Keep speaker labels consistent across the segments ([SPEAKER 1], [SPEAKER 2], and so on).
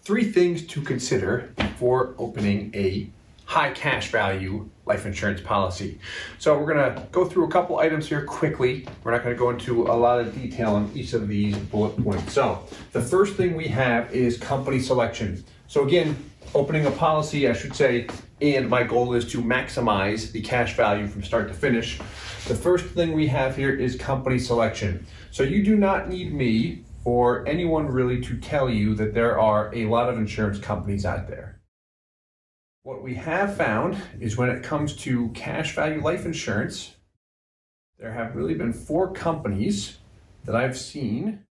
[SPEAKER 1] Three things to consider before opening a high cash value life insurance policy. So we're going to go through a couple items here quickly. We're not going to go into a lot of detail on each of these bullet points. So the first thing we have is company selection. So again, opening a policy, I should say, and my goal is to maximize the cash value from start to finish. The first thing we have here is company selection. So you do not need me or anyone really to tell you that there are a lot of insurance companies out there. What we have found is when it comes to cash value life insurance, there have really been 4 companies that I've seen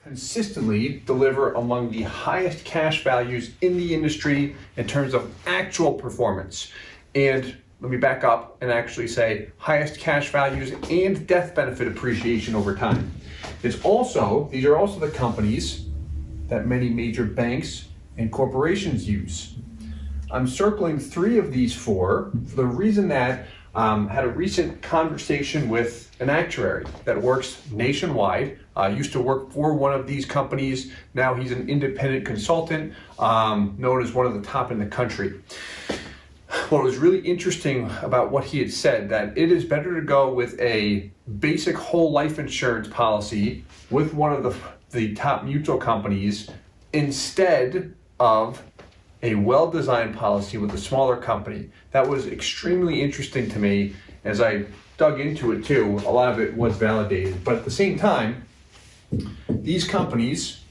[SPEAKER 1] consistently deliver among the highest cash values in the industry in terms of actual performance. And let me back up and actually say highest cash values and death benefit appreciation over time. These are also the companies that many major banks and corporations use. I'm circling 3 of these 4 for the reason that had a recent conversation with an actuary that works nationwide, used to work for one of these companies. Now he's an independent consultant, known as one of the top in the country. What was really interesting about what he had said, that it is better to go with a basic whole life insurance policy with one of the top mutual companies instead of a well-designed policy with a smaller company. That was extremely interesting to me. As I dug into it too, a lot of it was validated. But at the same time, these companies,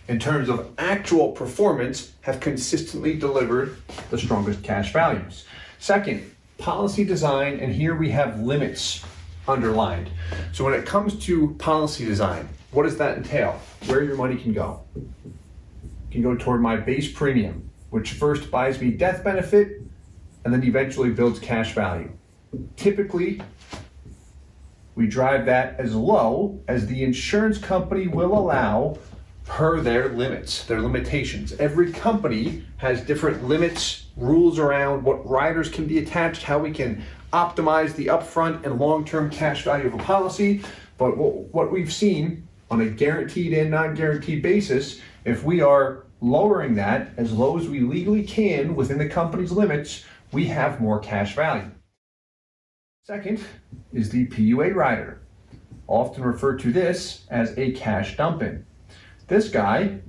[SPEAKER 1] in terms of actual performance, have consistently delivered the strongest cash values. Second, policy design, and here we have limits underlined. So when it comes to policy design, what does that entail? Where your money can go. It can go toward my base premium, which first buys me death benefit and then eventually builds cash value. Typically, we drive that as low as the insurance company will allow per their limits, their limitations. Every company has different limits, rules around what riders can be attached, how we can optimize the upfront and long-term cash value of a policy. But what we've seen on a guaranteed and non-guaranteed basis, if we are lowering that as low as we legally can within the company's limits, we have more cash value. Second is the PUA rider. Often referred to this as a cash dump-in. This guy,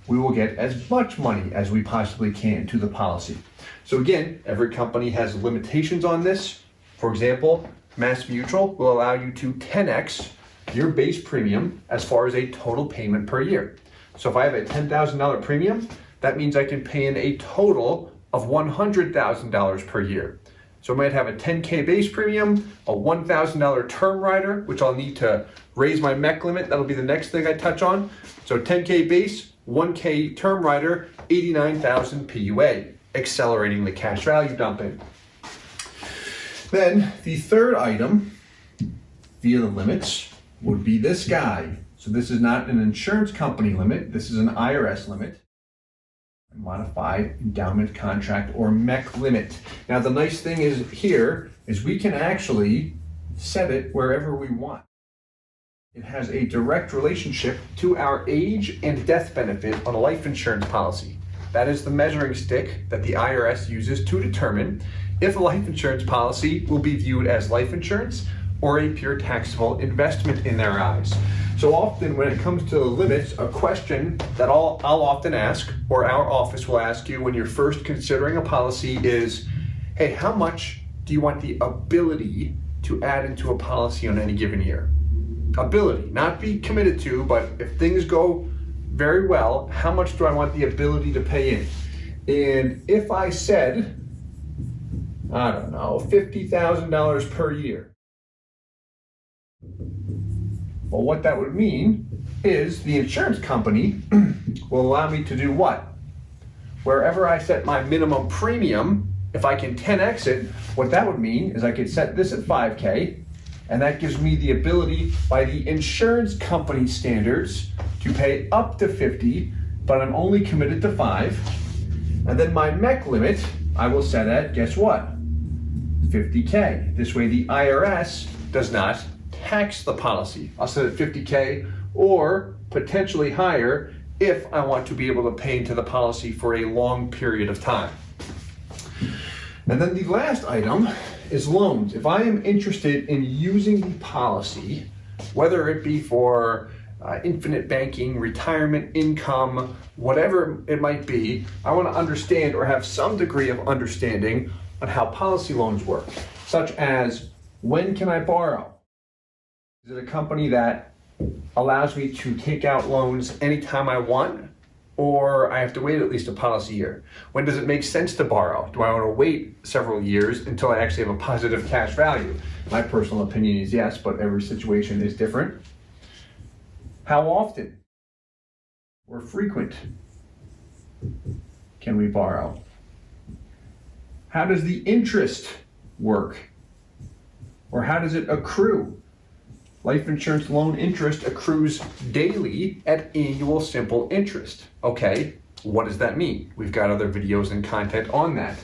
[SPEAKER 1] we will get as much money as we possibly can to the policy. So again, every company has limitations on this. For example, Mass Mutual will allow you to 10x your base premium as far as a total payment per year. So if I have a $10,000 premium, that means I can pay in a total of $100,000 per year. So I might have a $10K base premium, a $1,000 term rider, which I'll need to raise my MEC limit. That'll be the next thing I touch on. So 10K base, 1K term rider, 89,000 PUA, accelerating the cash value dumping. Then the third item via the limits would be this guy. So this is not an insurance company limit. This is an IRS limit. Modified endowment contract or MEC limit. Now the nice thing is here is we can actually set it wherever we want. It has a direct relationship to our age and death benefit on a life insurance policy. That is the measuring stick that the IRS uses to determine if a life insurance policy will be viewed as life insurance or a pure taxable investment in their eyes. So often when it comes to the limits, a question that I'll often ask, or our office will ask you when you're first considering a policy is, hey, how much do you want the ability to add into a policy on any given year? Ability, not be committed to, but if things go very well, how much do I want the ability to pay in? And if I said, I don't know, $50,000 per year, well, what that would mean is the insurance company will allow me to do what? Wherever I set my minimum premium, if I can 10x it, what that would mean is I could set this at 5K, and that gives me the ability by the insurance company standards to pay up to 50, but I'm only committed to 5. And then my MEC limit, I will set at, guess what? 50K. This way the IRS does not tax the policy. I'll set it 50K or potentially higher if I want to be able to pay into the policy for a long period of time. And then the last item is loans. If I am interested in using the policy, whether it be for infinite banking, retirement income, whatever it might be, I want to understand or have some degree of understanding on how policy loans work, such as when can I borrow? Is it a company that allows me to take out loans anytime I want, or I have to wait at least a policy year? When does it make sense to borrow? Do I want to wait several years until I actually have a positive cash value? My personal opinion is yes, but every situation is different. How often or frequent can we borrow? How does the interest work? Or how does it accrue? Life insurance loan interest accrues daily at annual simple interest. Okay, what does that mean? We've got other videos and content on that.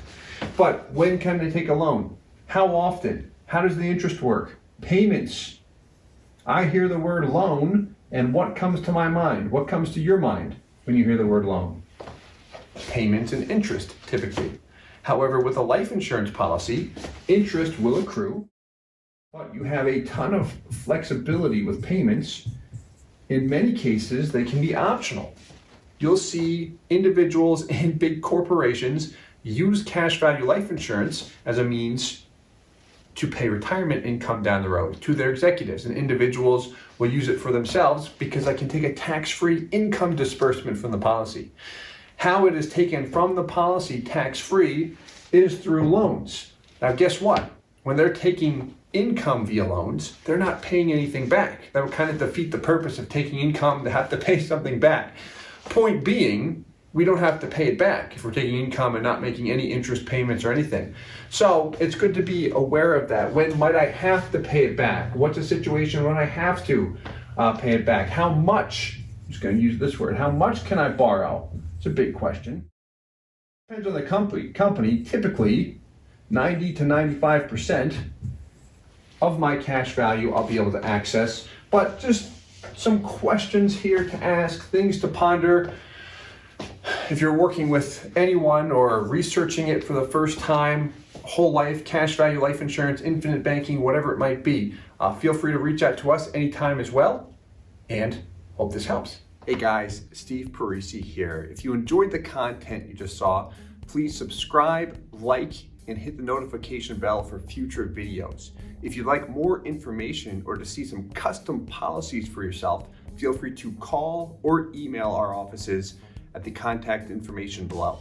[SPEAKER 1] But when can I take a loan? How often? How does the interest work? Payments. I hear the word loan, and what comes to my mind? What comes to your mind when you hear the word loan? Payments and interest, typically. However, with a life insurance policy, interest will accrue, but you have a ton of flexibility with payments. In many cases, they can be optional. You'll see individuals and big corporations use cash value life insurance as a means to pay retirement income down the road to their executives, and individuals will use it for themselves because I can take a tax-free income disbursement from the policy. How it is taken from the policy tax-free is through loans. Now guess what? When they're taking income via loans, they're not paying anything back. That would kind of defeat the purpose of taking income to have to pay something back. Point being, we don't have to pay it back if we're taking income and not making any interest payments or anything. So it's good to be aware of that. When might I have to pay it back? What's a situation when I have to pay it back? How much, I'm just going to use this word, how much can I borrow? It's a big question. Depends on the company. Typically, 90 to 95% of my cash value I'll be able to access. But just some questions here to ask, things to ponder. If you're working with anyone or researching it for the first time, whole life, cash value life insurance, infinite banking, whatever it might be, feel free to reach out to us anytime as well, and hope this helps. Hey guys, Steve Parisi here. If you enjoyed the content you just saw, please subscribe, like, and hit the notification bell for future videos. If you'd like more information or to see some custom policies for yourself, feel free to call or email our offices at the contact information below.